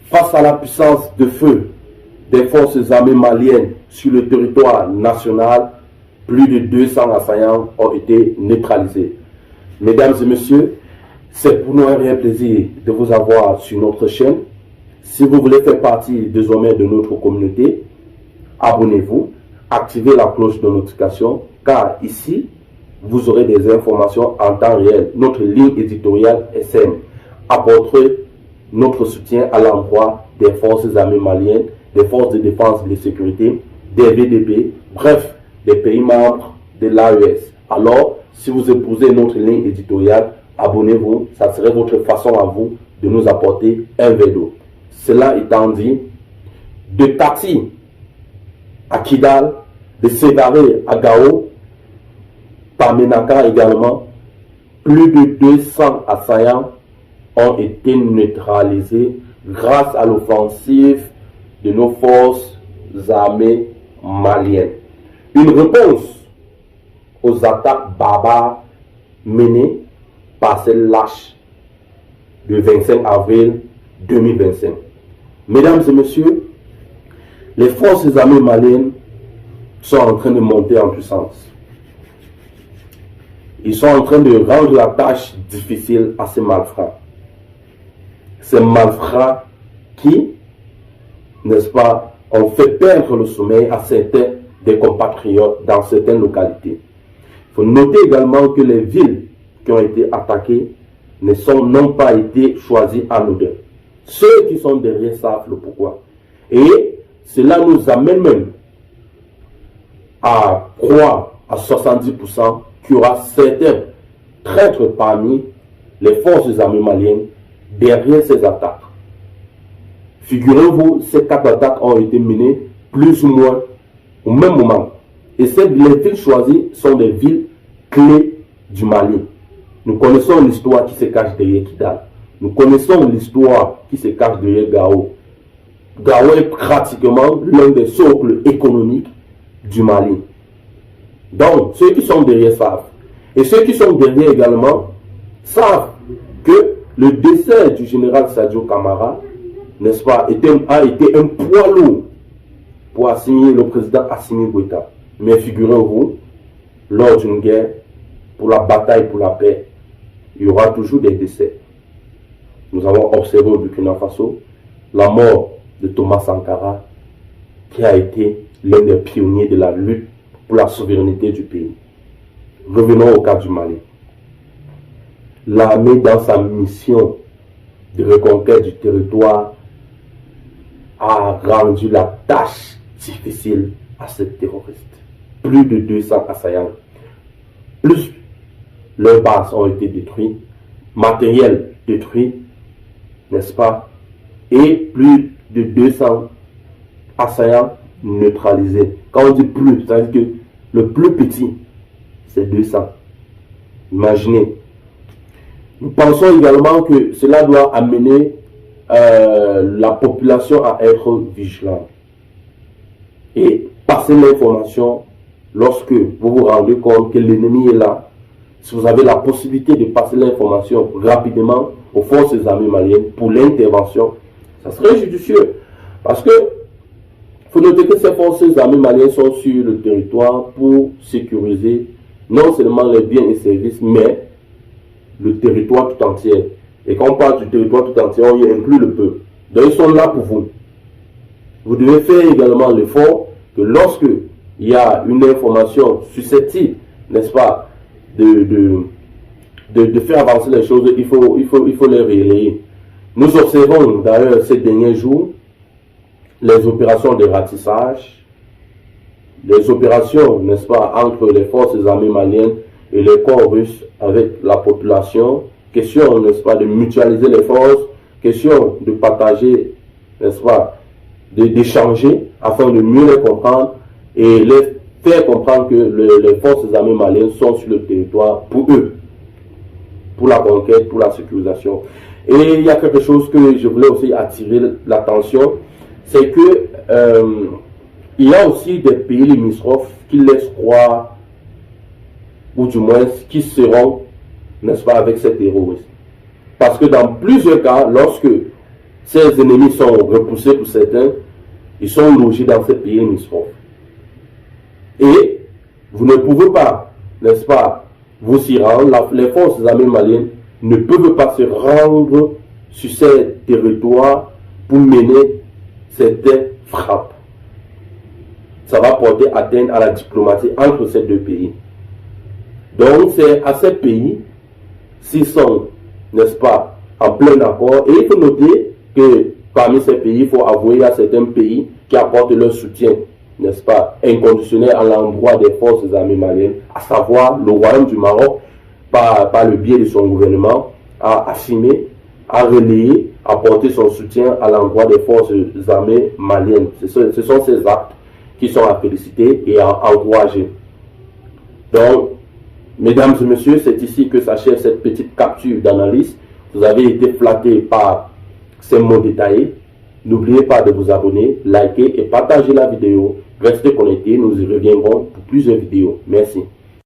face à la puissance de feu des forces armées maliennes sur le territoire national, plus de 200 assaillants ont été neutralisés. Mesdames et messieurs, c'est pour nous un réel plaisir de vous avoir sur notre chaîne. Si vous voulez faire partie désormais de notre communauté, abonnez-vous, activez la cloche de notification, car ici, vous aurez des informations en temps réel. Notre ligne éditoriale est simple: apporter notre soutien à l'endroit des forces armées maliennes, des forces de défense et de sécurité, des VDP, bref, des pays membres de l'AES. Alors, si vous épousez notre ligne éditoriale, abonnez-vous, ça serait votre façon à vous de nous apporter un verre d'eau. Cela étant dit, de Tati à Kidal, de Sévaré à Gao, par Menaka également, plus de 200 assaillants ont été neutralisés grâce à l'offensive de nos forces armées maliennes. Une réponse aux attaques barbares menées par ces lâches le 25 avril 2025. Mesdames et messieurs, les forces armées maliennes sont en train de monter en puissance. Ils sont en train de rendre la tâche difficile à ces malfrats. Ces malfrats qui, n'est-ce pas, ont fait perdre le sommeil à certains des compatriotes dans certaines localités. Il faut noter également que les villes qui ont été attaquées n'ont pas été choisies en odeur. Ceux qui sont derrière savent le pourquoi. Et cela nous amène même à croire à 70% qu'il y aura certains traîtres parmi les forces armées maliennes derrière ces attaques. Figurez-vous, ces 4 attaques ont été menées plus ou moins au même moment. Et les villes choisies sont des villes clés du Mali. Nous connaissons l'histoire qui se cache derrière Kidal. Nous connaissons l'histoire qui se cache derrière Gao. Gao est pratiquement l'un des socles économiques du Mali. Donc, ceux qui sont derrière savent. Et ceux qui sont derrière également savent que le décès du général Sadio Kamara, n'est-ce pas, a été un poids lourd pour assigner le président Assimi Goïta. Mais figurez-vous, lors d'une guerre, pour la bataille pour la paix, il y aura toujours des décès. Nous avons observé au Burkina Faso la mort de Thomas Sankara, qui a été l'un des pionniers de la lutte pour la souveraineté du pays. Revenons au cas du Mali. L'armée, dans sa mission de reconquête du territoire, a rendu la tâche difficile à ces terroristes. Plus de 200 assaillants. Plus leurs bases ont été détruites, matériel détruit, n'est-ce pas? Et plus de 200 assaillants neutralisés. Quand on dit plus, c'est-à-dire que le plus petit, c'est 200. Imaginez. Nous pensons également que cela doit amener la population à être vigilante et passer l'information lorsque vous vous rendez compte que l'ennemi est là. Si vous avez la possibilité de passer l'information rapidement aux forces armées maliennes pour l'intervention, ça serait judicieux. Parce que il faut noter que ces forces armées maliennes sont sur le territoire pour sécuriser non seulement les biens et services, mais le territoire tout entier. Et quand on parle du territoire tout entier, on y inclut le peuple. Donc ils sont là pour vous. Vous devez faire également l'effort que lorsque il y a une information susceptible, n'est-ce pas, de faire avancer les choses, il faut les relayer. Nous observons d'ailleurs ces derniers jours les opérations de ratissage, les opérations, n'est-ce pas, entre les forces armées maliennes et les corps russes avec la population. Question, n'est-ce pas, de mutualiser les forces, question de partager, n'est-ce pas, d'échanger afin de mieux les comprendre et les faire comprendre que les forces armées maliennes sont sur le territoire pour eux, pour la conquête, pour la sécurisation. Et il y a quelque chose que je voulais aussi attirer l'attention, c'est que il y a aussi des pays limitrophes qui laissent croire, ou du moins qui seront, n'est-ce pas, avec ces terroristes. Parce que dans plusieurs cas, lorsque Ces ennemis sont repoussés pour certains. Ils sont logés dans ces pays limitrophes. Et vous ne pouvez pas, n'est-ce pas, vous y rendre. Les forces armées maliennes ne peuvent pas se rendre sur ces territoires pour mener certaines frappes. Ça va porter atteinte à la diplomatie entre ces deux pays. Donc c'est à ces pays, s'ils sont, n'est-ce pas, en plein accord, et il faut noter que parmi ces pays, il faut avouer qu'il y a certains pays qui apportent leur soutien, n'est-ce pas, inconditionnel à l'endroit des forces armées maliennes, à savoir le Royaume du Maroc, par le biais de son gouvernement, a affirmé, a relayé, a apporté son soutien à l'endroit des forces armées maliennes. Ce sont ces actes qui sont à féliciter et à encourager. Donc, mesdames et messieurs, c'est ici que s'achève cette petite capture d'analyse. Vous avez été flattés par ces mots détaillés. N'oubliez pas de vous abonner, liker et partager la vidéo. Restez connectés, nous y reviendrons pour plusieurs vidéos. Merci.